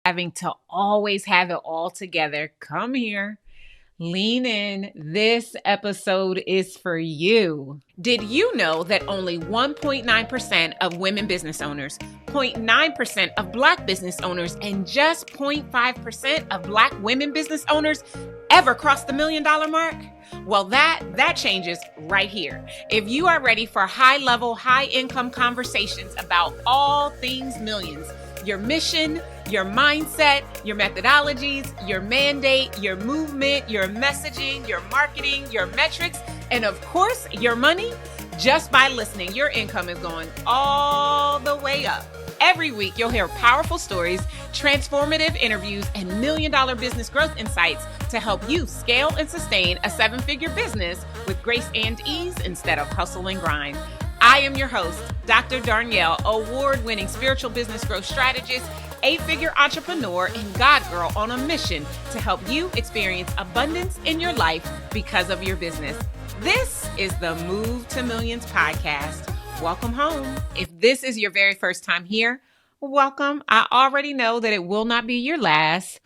having to always have it all together, come here. Lean in. This episode is for you. Did you know that only 1.9% of women business owners, 0.9% of Black business owners, and just 0.5% of Black women business owners ever cross the $1 million mark? Well, that changes right here. If you are ready for high-level, high-income conversations about all things millions, your mission, your mindset, your methodologies, your mandate, your movement, your messaging, your marketing, your metrics, and of course, your money, just by listening, your income is going all the way up. Every week, you'll hear powerful stories, transformative interviews, and $1 million business growth insights to help you scale and sustain a 7-figure business with grace and ease instead of hustle and grind. I am your host, Dr. Darnyelle, award-winning spiritual business growth strategist, 8-figure entrepreneur, and God girl on a mission to help you experience abundance in your life because of your business. This is the Move to Millions podcast. Welcome home. If this is your very first time here, welcome. I already know that it will not be your last.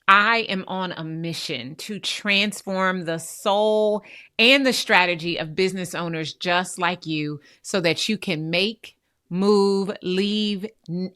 I am on a mission to transform the soul and the strategy of business owners just like you so that you can make, move, leave,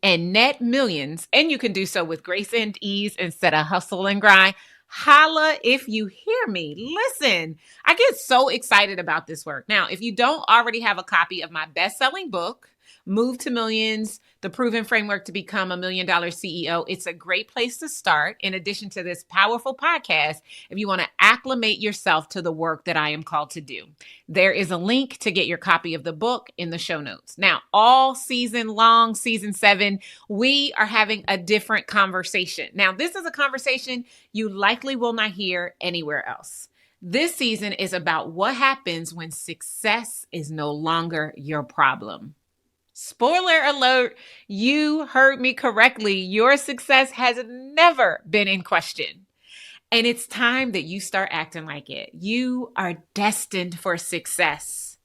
and net millions. And you can do so with grace and ease instead of hustle and grind. Holla if you hear me. Listen, I get so excited about this work. Now, if you don't already have a copy of my best-selling book, Move to Millions, The Proven Framework to Become $1 Million CEO, it's a great place to start. In addition to this powerful podcast, if you want to acclimate yourself to the work that I am called to do. There is a link to get your copy of the book in the show notes. Now, all season long, season 7, we are having a different conversation. Now, this is a conversation you likely will not hear anywhere else. This season is about what happens when success is no longer your problem. Spoiler alert, you heard me correctly. Your success has never been in question. And it's time that you start acting like it. You are destined for success.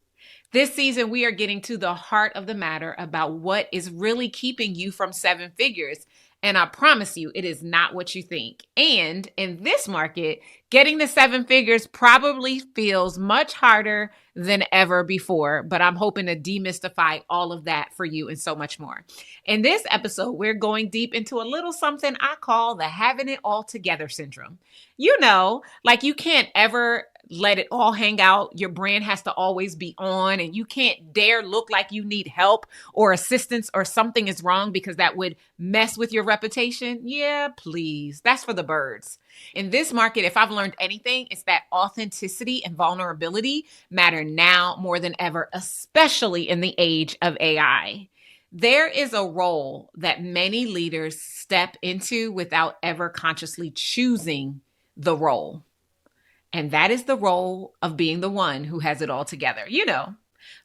This season, we are getting to the heart of the matter about what is really keeping you from 7 figures. And I promise you, it is not what you think. And in this market, getting to 7 figures probably feels much harder than ever before, but I'm hoping to demystify all of that for you and so much more. In this episode, we're going deep into a little something I call the having it all together syndrome. You know, like you can't ever let it all hang out. Your brand has to always be on, and you can't dare look like you need help or assistance or something is wrong because that would mess with your reputation. Yeah, please. That's for the birds. In this market, if I've learned anything, it's that authenticity and vulnerability matter now more than ever, especially in the age of AI. There is a role that many leaders step into without ever consciously choosing the role. And that is the role of being the one who has it all together. You know,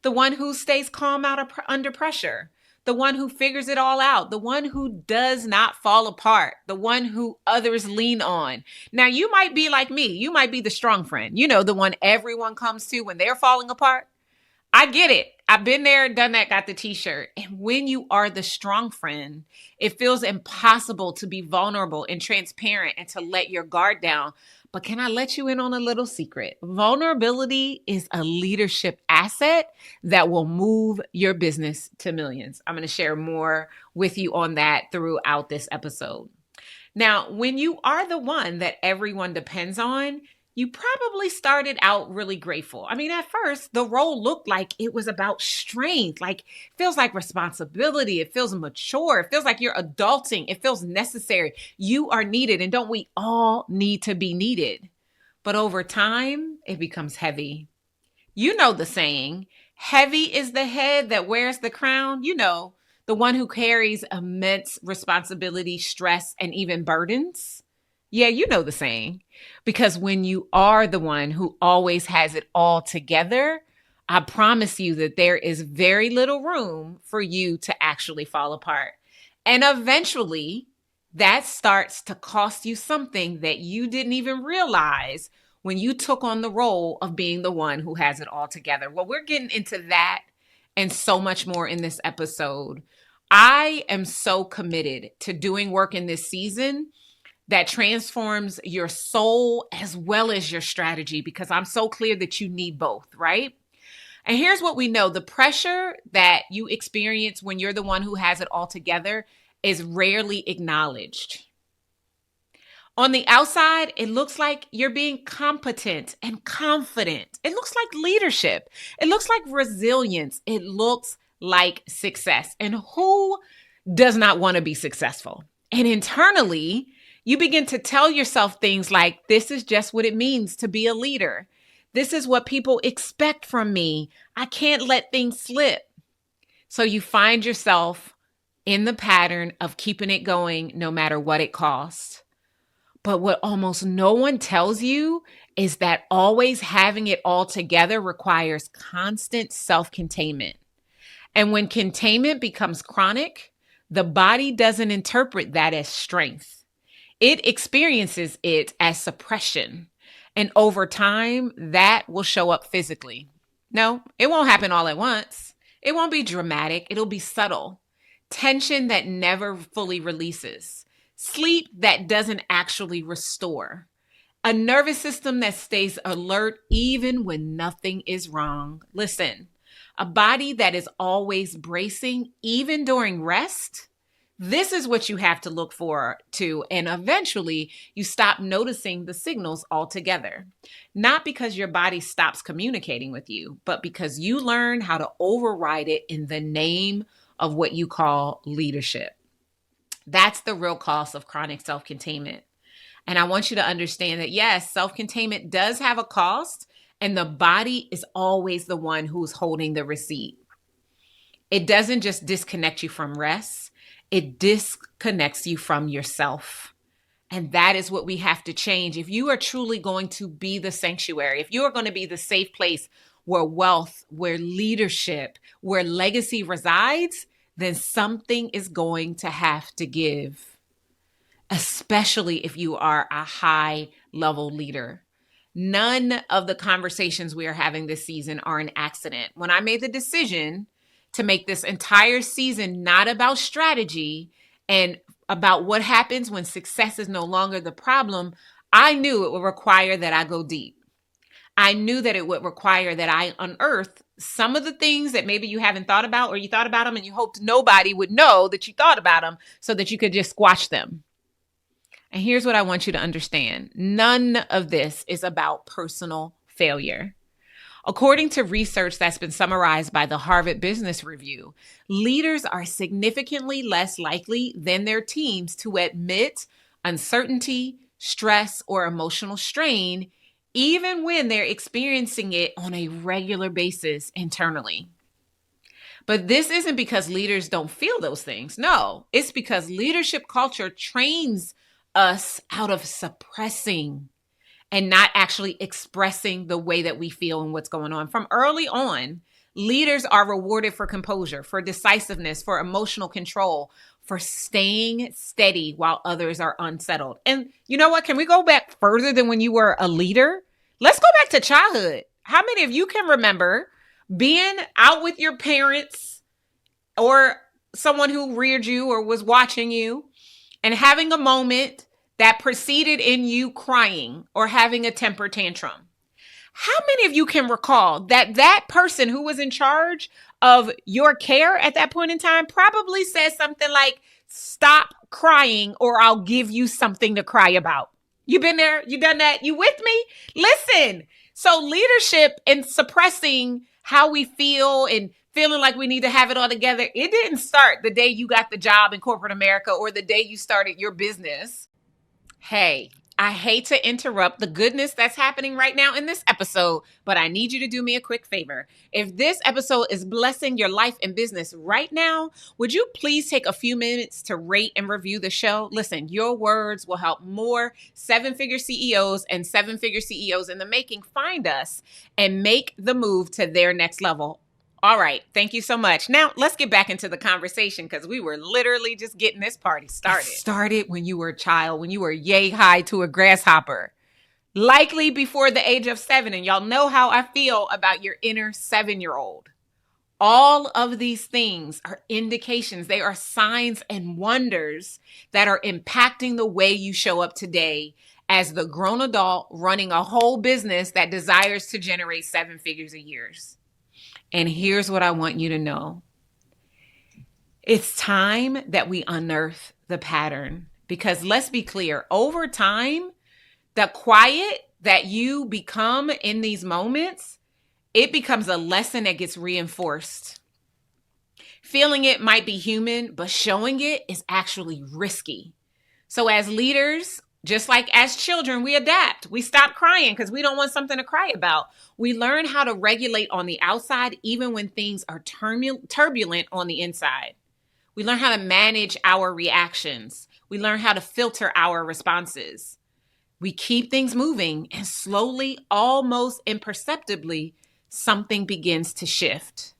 the one who stays calm under pressure, the one who figures it all out, the one who does not fall apart, the one who others lean on. Now, you might be like me. You might be the strong friend, you know, the one everyone comes to when they're falling apart. I get it. I've been there, done that, got the t-shirt. And when you are the strong friend, it feels impossible to be vulnerable and transparent and to let your guard down. But can I let you in on a little secret? Vulnerability is a leadership asset that will move your business to millions. I'm going to share more with you on that throughout this episode. Now, when you are the one that everyone depends on, you probably started out really grateful. I mean, at first, the role looked like it was about strength. Like, it feels like responsibility. It feels mature. It feels like you're adulting. It feels necessary. You are needed. And don't we all need to be needed? But over time, it becomes heavy. You know the saying, heavy is the head that wears the crown. You know, the one who carries immense responsibility, stress, and even burdens. Yeah, you know the saying. Because when you are the one who always has it all together, I promise you that there is very little room for you to actually fall apart. And eventually, that starts to cost you something that you didn't even realize when you took on the role of being the one who has it all together. Well, we're getting into that and so much more in this episode. I am so committed to doing work in this season that transforms your soul as well as your strategy, because I'm so clear that you need both, right? And here's what we know. The pressure that you experience when you're the one who has it all together is rarely acknowledged. On the outside, it looks like you're being competent and confident. It looks like leadership. It looks like resilience. It looks like success. And who does not want to be successful? And internally, you begin to tell yourself things like, this is just what it means to be a leader. This is what people expect from me. I can't let things slip. So you find yourself in the pattern of keeping it going no matter what it costs. But what almost no one tells you is that always having it all together requires constant self-containment. And when containment becomes chronic, the body doesn't interpret that as strength. It experiences it as suppression. And over time, that will show up physically. No, it won't happen all at once. It won't be dramatic. It'll be subtle. Tension that never fully releases. Sleep that doesn't actually restore. A nervous system that stays alert even when nothing is wrong. Listen, a body that is always bracing even during rest. This is what you have to look forward to. And eventually you stop noticing the signals altogether. Not because your body stops communicating with you, but because you learn how to override it in the name of what you call leadership. That's the real cost of chronic self-containment. And I want you to understand that, yes, self-containment does have a cost, and the body is always the one who's holding the receipt. It doesn't just disconnect you from rest. It disconnects you from yourself. And that is what we have to change. If you are truly going to be the sanctuary, if you are going to be the safe place where wealth, where leadership, where legacy resides, then something is going to have to give, especially if you are a high level leader. None of the conversations we are having this season are an accident. When I made the decision to make this entire season not about strategy and about what happens when success is no longer the problem, I knew it would require that I go deep. I knew that it would require that I unearth some of the things that maybe you haven't thought about, or you thought about them and you hoped nobody would know that you thought about them so that you could just squash them. And here's what I want you to understand. None of this is about personal failure. According to research that's been summarized by the Harvard Business Review, leaders are significantly less likely than their teams to admit uncertainty, stress, or emotional strain, even when they're experiencing it on a regular basis internally. But this isn't because leaders don't feel those things. No, it's because leadership culture trains us out of suppressing and not actually expressing the way that we feel and what's going on. From early on, leaders are rewarded for composure, for decisiveness, for emotional control, for staying steady while others are unsettled. And you know what? Can we go back further than when you were a leader? Let's go back to childhood. How many of you can remember being out with your parents or someone who reared you or was watching you and having a moment that preceded in you crying or having a temper tantrum? How many of you can recall that that person who was in charge of your care at that point in time probably said something like, "Stop crying or I'll give you something to cry about"? You been there? You done that? You with me? Listen. So leadership and suppressing how we feel and feeling like we need to have it all together, it didn't start the day you got the job in corporate America or the day you started your business. Hey, I hate to interrupt the goodness that's happening right now in this episode, but I need you to do me a quick favor. If this episode is blessing your life and business right now, would you please take a few minutes to rate and review the show? Listen, your words will help more seven-figure CEOs and seven-figure CEOs in the making find us and make the move to their next level. All right. Thank you so much. Now let's get back into the conversation because we were literally just getting this party started. It started when you were a child, when you were yay high to a grasshopper, likely before the age of 7. And y'all know how I feel about your inner 7-year-old. All of these things are indications. They are signs and wonders that are impacting the way you show up today as the grown adult running a whole business that desires to generate 7 figures a year. And here's what I want you to know. It's time that we unearth the pattern, because let's be clear, over time, the quiet that you become in these moments, it becomes a lesson that gets reinforced. Feeling it might be human, but showing it is actually risky. So as leaders, just like as children, we adapt. We stop crying because we don't want something to cry about. We learn how to regulate on the outside, even when things are turbulent on the inside. We learn how to manage our reactions. We learn how to filter our responses. We keep things moving, and slowly, almost imperceptibly, something begins to shift.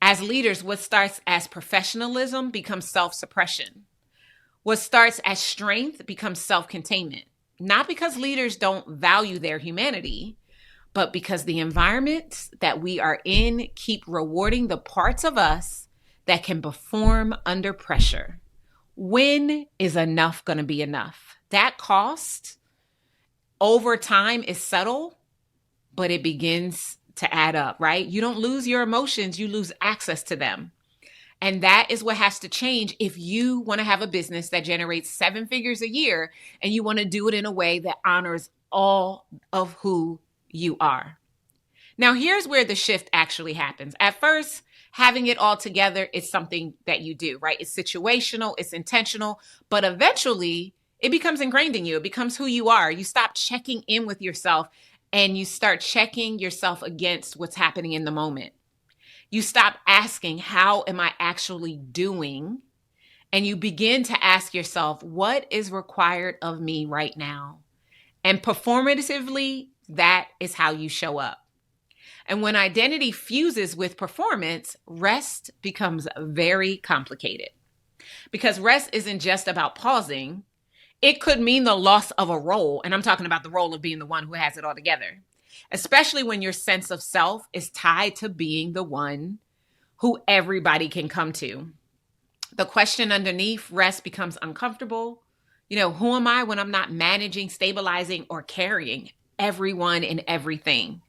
As leaders, what starts as professionalism becomes self-suppression. What starts as strength becomes self-containment. Not because leaders don't value their humanity, but because the environments that we are in keep rewarding the parts of us that can perform under pressure. When is enough going to be enough? That cost over time is subtle, but it begins to add up, right? You don't lose your emotions, you lose access to them. And that is what has to change if you want to have a business that generates 7 figures a year and you want to do it in a way that honors all of who you are. Now, here's where the shift actually happens. At first, having it all together is something that you do, right? It's situational, it's intentional, but eventually it becomes ingrained in you. It becomes who you are. You stop checking in with yourself and you start checking yourself against what's happening in the moment. You stop asking, how am I actually doing? And you begin to ask yourself, what is required of me right now? And performatively, that is how you show up. And when identity fuses with performance, rest becomes very complicated. Because rest isn't just about pausing. It could mean the loss of a role. And I'm talking about the role of being the one who has it all together. Especially when your sense of self is tied to being the one who everybody can come to. The question underneath rest becomes uncomfortable. Who am I when I'm not managing, stabilizing, or carrying everyone and everything?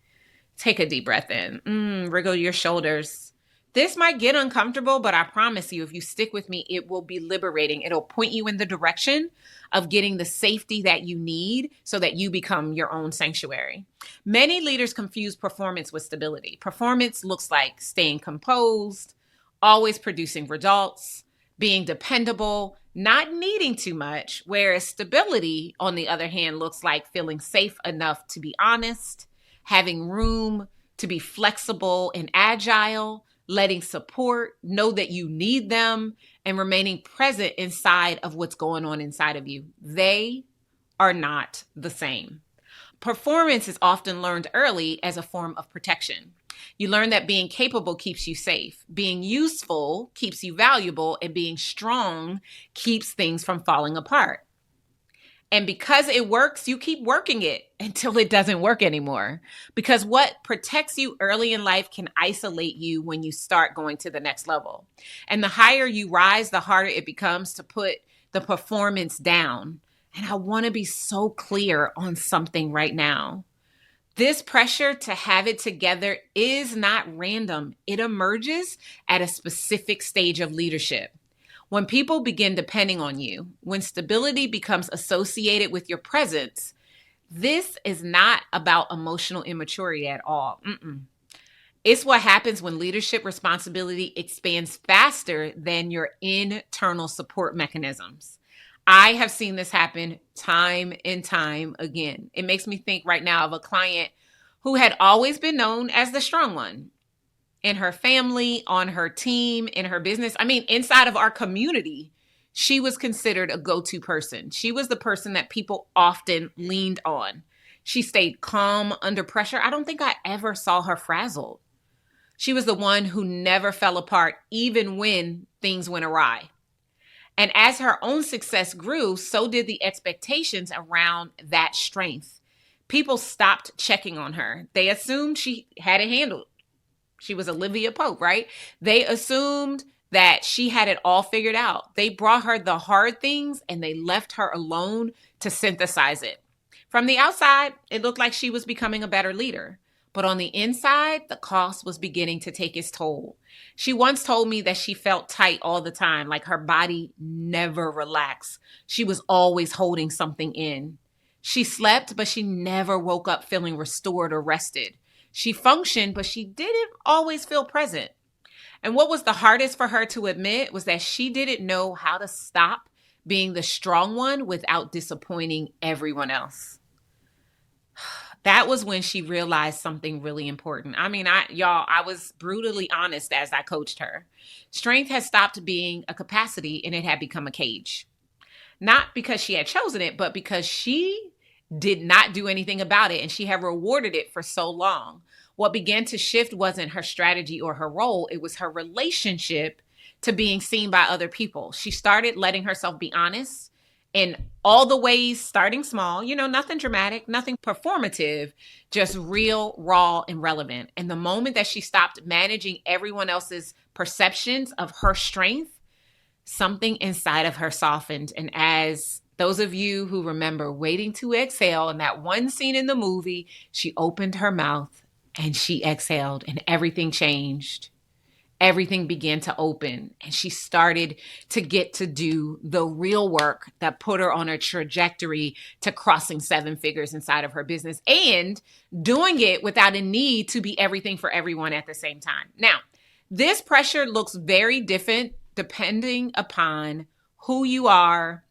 Take a deep breath in. Wriggle your shoulders. This might get uncomfortable, but I promise you, if you stick with me, it will be liberating. It'll point you in the direction of getting the safety that you need so that you become your own sanctuary. Many leaders confuse performance with stability. Performance looks like staying composed, always producing results, being dependable, not needing too much, whereas stability, on the other hand, looks like feeling safe enough to be honest, having room to be flexible and agile, letting support know that you need them, and remaining present inside of what's going on inside of you. They are not the same. Performance is often learned early as a form of protection. You learn that being capable keeps you safe, being useful keeps you valuable, and being strong keeps things from falling apart. And because it works, you keep working it until it doesn't work anymore. Because what protects you early in life can isolate you when you start going to the next level. And the higher you rise, the harder it becomes to put the performance down. And I want to be so clear on something right now. This pressure to have it together is not random. It emerges at a specific stage of leadership. When people begin depending on you, when stability becomes associated with your presence, this is not about emotional immaturity at all. It's what happens when leadership responsibility expands faster than your internal support mechanisms. I have seen this happen time and time again. It makes me think right now of a client who had always been known as the strong one. In her family, on her team, in her business. Inside of our community, she was considered a go-to person. She was the person that people often leaned on. She stayed calm under pressure. I don't think I ever saw her frazzled. She was the one who never fell apart, even when things went awry. And as her own success grew, so did the expectations around that strength. People stopped checking on her. They assumed she had it handled. She was Olivia Pope, right? They assumed that she had it all figured out. They brought her the hard things and they left her alone to synthesize it. From the outside, it looked like she was becoming a better leader. But on the inside, the cost was beginning to take its toll. She once told me that she felt tight all the time, like her body never relaxed. She was always holding something in. She slept, but she never woke up feeling restored or rested. She functioned, but she didn't always feel present. And what was the hardest for her to admit was that she didn't know how to stop being the strong one without disappointing everyone else. That was when she realized something really important. I mean, I was brutally honest as I coached her. Strength had stopped being a capacity and it had become a cage. Not because she had chosen it, but because she did not do anything about it and she had rewarded it for so long. What began to shift wasn't her strategy or her role. It was her relationship to being seen by other people. She started letting herself be honest in all the ways, starting small, nothing dramatic, nothing performative, just real, raw, and relevant. And the moment that she stopped managing everyone else's perceptions of her strength, something inside of her softened. And as those of you who remember Waiting to Exhale in that one scene in the movie, she opened her mouth and she exhaled and everything changed. Everything began to open and she started to get to do the real work that put her on a trajectory to crossing 7 figures inside of her business and doing it without a need to be everything for everyone at the same time. Now, this pressure looks very different depending upon who you are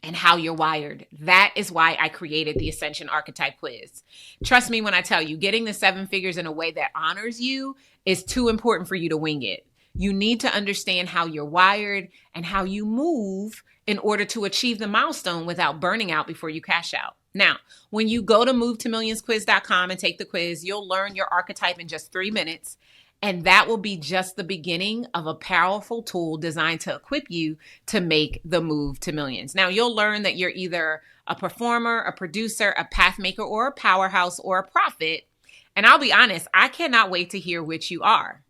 and how you're wired. That is why I created the Ascension Archetype quiz. Trust me when I tell you, getting the 7 figures in a way that honors you is too important for you to wing it. You need to understand how you're wired and how you move in order to achieve the milestone without burning out before you cash out. Now, when you go to movetomillionsquiz.com and take the quiz, you'll learn your archetype in just 3 minutes. And that will be just the beginning of a powerful tool designed to equip you to make the move to millions. Now, you'll learn that you're either a performer, a producer, a path maker, or a powerhouse, or a prophet. And I'll be honest, I cannot wait to hear which you are.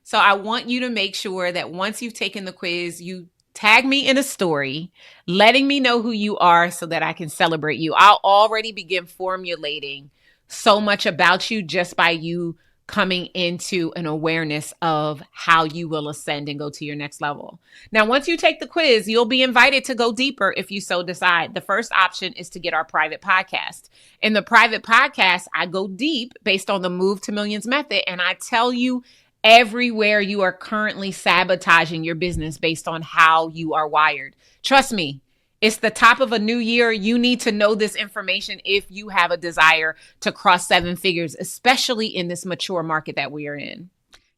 So I want you to make sure that once you've taken the quiz, you tag me in a story, letting me know who you are so that I can celebrate you. I'll already begin formulating so much about you just by you coming into an awareness of how you will ascend and go to your next level. Now, once you take the quiz, you'll be invited to go deeper if you so decide. The first option is to get our private podcast. In the private podcast, I go deep based on the Move to Millions method, and I tell you everywhere you are currently sabotaging your business based on how you are wired. Trust me. It's the top of a new year. You need to know this information if you have a desire to cross 7 figures, especially in this mature market that we are in.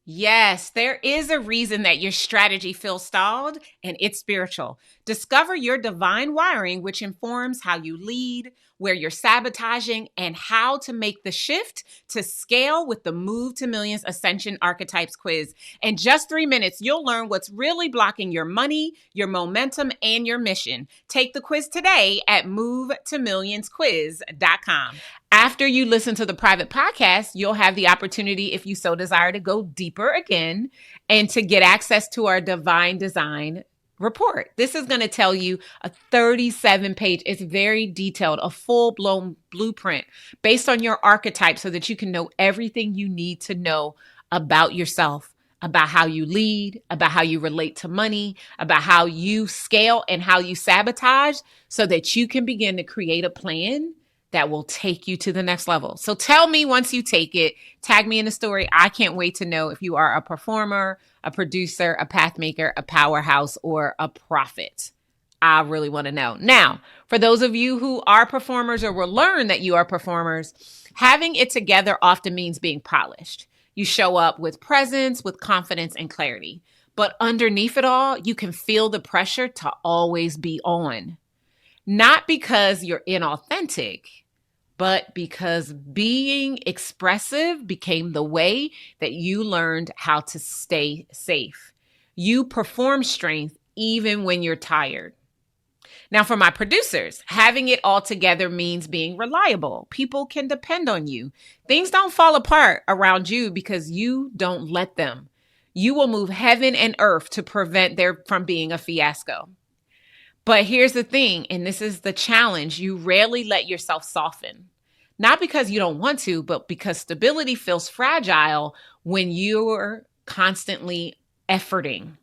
Yes, there is a reason that your strategy feels stalled, and it's spiritual. Discover your divine wiring, which informs how you lead, where you're sabotaging, and how to make the shift to scale with the Move to Millions Ascension Archetypes quiz. In just 3 minutes, you'll learn what's really blocking your money, your momentum, and your mission. Take the quiz today at movetomillionsquiz.com. After you listen to the private podcast, you'll have the opportunity, if you so desire, to go deeper again and to get access to our Divine Design report. This is going to tell you a 37-page, it's very detailed, a full-blown blueprint based on your archetype so that you can know everything you need to know about yourself, about how you lead, about how you relate to money, about how you scale and how you sabotage so that you can begin to create a plan that will take you to the next level. So tell me once you take it, tag me in the story. I can't wait to know if you are a performer, a producer, a path maker, a powerhouse, or a prophet. I really want to know. Now, for those of you who are performers or will learn that you are performers, having it together often means being polished. You show up with presence, with confidence and clarity. But underneath it all, you can feel the pressure to always be on. Not because you're inauthentic, but because being expressive became the way that you learned how to stay safe. You perform strength even when you're tired. Now, for my producers, having it all together means being reliable. People can depend on you. Things don't fall apart around you because you don't let them. You will move heaven and earth to prevent there from being a fiasco. But here's the thing, and this is the challenge. You rarely let yourself soften. Not because you don't want to, but because stability feels fragile when you're constantly efforting.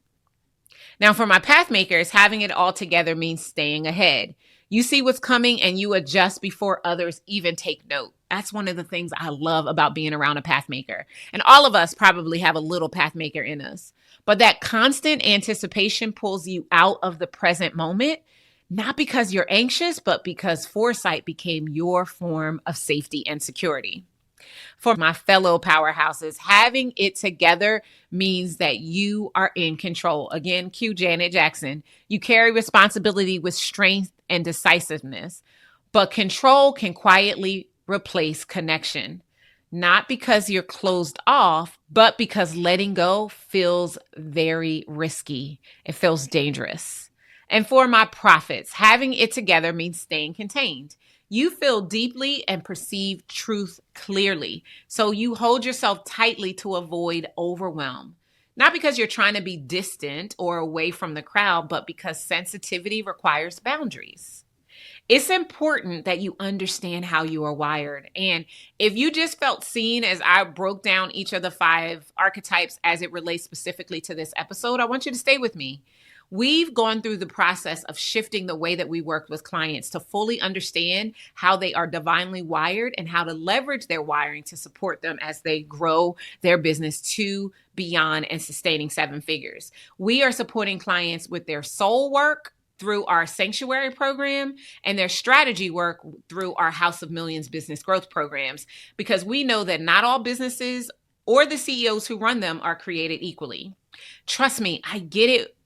Now, for my path makers, having it all together means staying ahead. You see what's coming and you adjust before others even take note. That's one of the things I love about being around a path maker. And all of us probably have a little path maker in us. But that constant anticipation pulls you out of the present moment, not because you're anxious, but because foresight became your form of safety and security. For my fellow powerhouses, having it together means that you are in control. Again, cue Janet Jackson. You carry responsibility with strength and decisiveness, but control can quietly replace connection. Not because you're closed off, but because letting go feels very risky. It feels dangerous. And for my prophets, having it together means staying contained. You feel deeply and perceive truth clearly. So you hold yourself tightly to avoid overwhelm. Not because you're trying to be distant or away from the crowd, but because sensitivity requires boundaries. It's important that you understand how you are wired. And if you just felt seen as I broke down each of the 5 archetypes as it relates specifically to this episode, I want you to stay with me. We've gone through the process of shifting the way that we work with clients to fully understand how they are divinely wired and how to leverage their wiring to support them as they grow their business to beyond and sustaining 7 figures. We are supporting clients with their soul work through our Sanctuary program and their strategy work through our House of Millions business growth programs, because we know that not all businesses or the CEOs who run them are created equally. Trust me, I get it.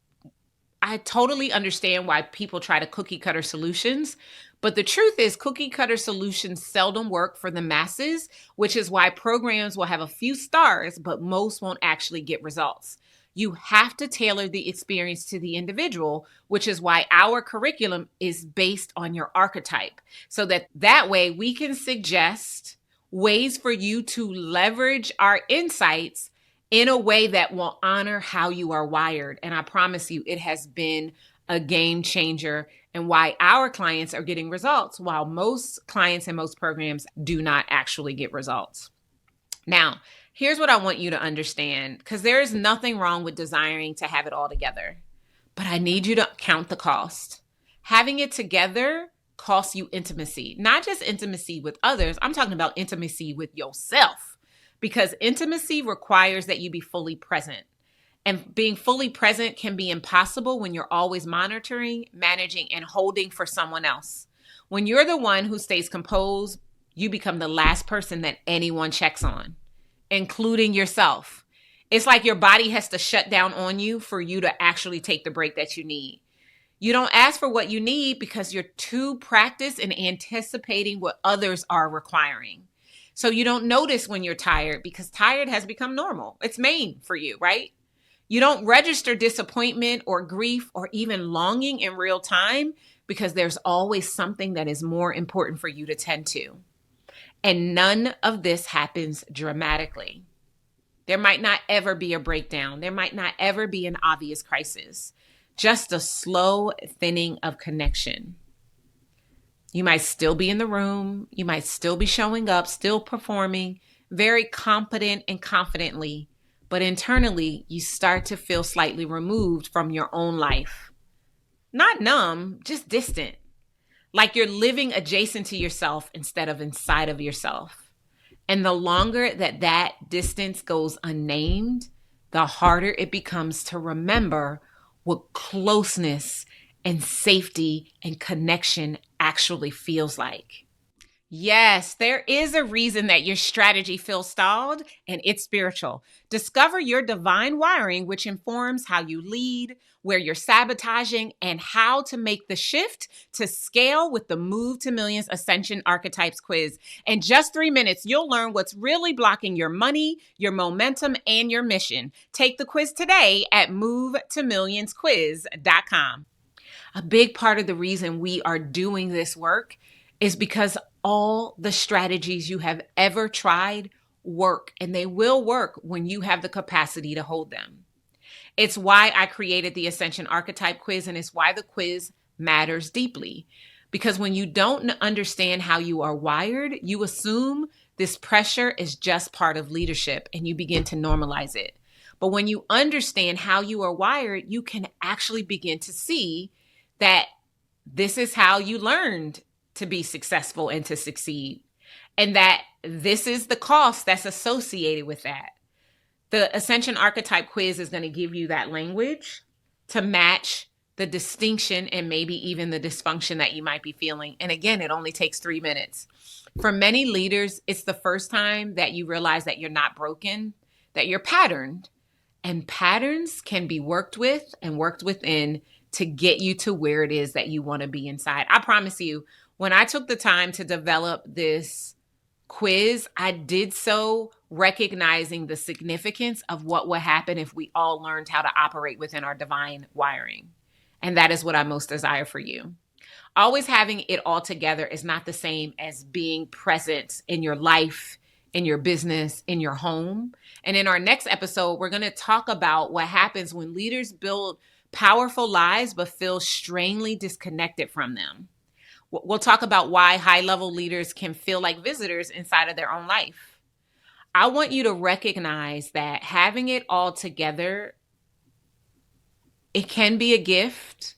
I totally understand why people try to cookie cutter solutions, but the truth is cookie cutter solutions seldom work for the masses, which is why programs will have a few stars, but most won't actually get results. You have to tailor the experience to the individual, which is why our curriculum is based on your archetype, so that way we can suggest ways for you to leverage our insights in a way that will honor how you are wired. And I promise you, it has been a game changer and why our clients are getting results, while most clients and most programs do not actually get results. Now, here's what I want you to understand, because there is nothing wrong with desiring to have it all together, but I need you to count the cost. Having it together costs you intimacy, not just intimacy with others. I'm talking about intimacy with yourself. Because intimacy requires that you be fully present. And being fully present can be impossible when you're always monitoring, managing, and holding for someone else. When you're the one who stays composed, you become the last person that anyone checks on, including yourself. It's like your body has to shut down on you for you to actually take the break that you need. You don't ask for what you need because you're too practiced in anticipating what others are requiring. So you don't notice when you're tired because tired has become normal. It's made for you, right? You don't register disappointment or grief or even longing in real time because there's always something that is more important for you to tend to. And none of this happens dramatically. There might not ever be a breakdown. There might not ever be an obvious crisis. Just a slow thinning of connection. You might still be in the room. You might still be showing up, still performing, very competent and confidently. But internally, you start to feel slightly removed from your own life. Not numb, just distant. Like you're living adjacent to yourself instead of inside of yourself. And the longer that distance goes unnamed, the harder it becomes to remember what closeness and safety and connection actually feels like. Yes, there is a reason that your strategy feels stalled, and it's spiritual. Discover your divine wiring, which informs how you lead, where you're sabotaging, and how to make the shift to scale with the Move to Millions Ascension Archetypes quiz. In just 3 minutes, you'll learn what's really blocking your money, your momentum, and your mission. Take the quiz today at movetomillionsquiz.com. A big part of the reason we are doing this work is because all the strategies you have ever tried work, and they will work when you have the capacity to hold them. It's why I created the Ascension Archetype quiz, and it's why the quiz matters deeply. Because when you don't understand how you are wired, you assume this pressure is just part of leadership and you begin to normalize it. But when you understand how you are wired, you can actually begin to see that this is how you learned to be successful and to succeed, and that this is the cost that's associated with that. The Ascension Archetype quiz is going to give you that language to match the distinction and maybe even the dysfunction that you might be feeling. And again, it only takes 3 minutes. For many leaders, it's the first time that you realize that you're not broken, that you're patterned. And patterns can be worked with and worked within to get you to where it is that you want to be inside. I promise you, when I took the time to develop this quiz, I did so recognizing the significance of what would happen if we all learned how to operate within our divine wiring. And that is what I most desire for you. Always having it all together is not the same as being present in your life, in your business, in your home. And in our next episode, we're going to talk about what happens when leaders build powerful lives but feel strangely disconnected from them. We'll talk about why high-level leaders can feel like visitors inside of their own life. I want you to recognize that having it all together, it can be a gift,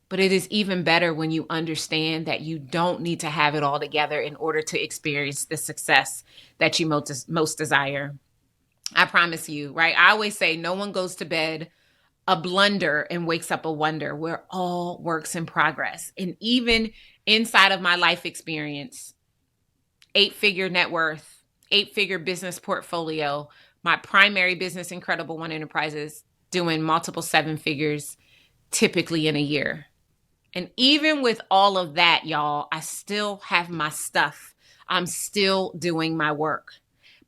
but it is even better when you understand that you don't need to have it all together in order to experience the success that you most desire. I promise you, right? I always say no one goes to bed a blunder and wakes up a wonder. We're all works in progress. And even inside of my life experience, 8-figure net worth, 8-figure business portfolio, my primary business, Incredible One Enterprises, doing multiple 7 figures typically in a year. And even with all of that, y'all, I still have my stuff. I'm still doing my work.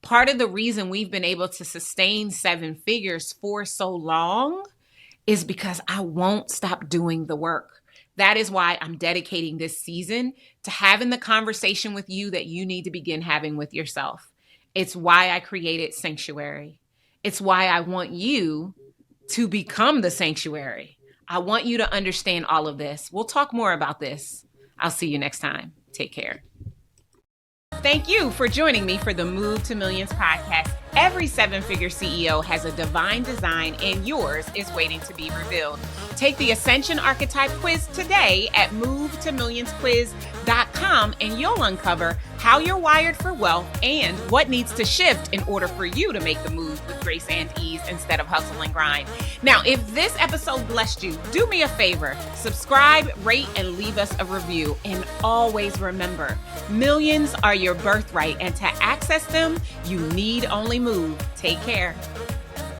Part of the reason we've been able to sustain 7 figures for so long is because I won't stop doing the work. That is why I'm dedicating this season to having the conversation with you that you need to begin having with yourself. It's why I created Sanctuary. It's why I want you to become the sanctuary. I want you to understand all of this. We'll talk more about this. I'll see you next time. Take care. Thank you for joining me for the Move to Millions podcast. Every 7-figure CEO has a divine design, and yours is waiting to be revealed. Take the Ascension Archetype quiz today at movetomillionsquiz.com, and you'll uncover how you're wired for wealth and what needs to shift in order for you to make the move with grace and ease instead of hustle and grind. Now, if this episode blessed you, do me a favor, subscribe, rate, and leave us a review. And always remember, millions are your birthright, and to access them, you need only move. Take care.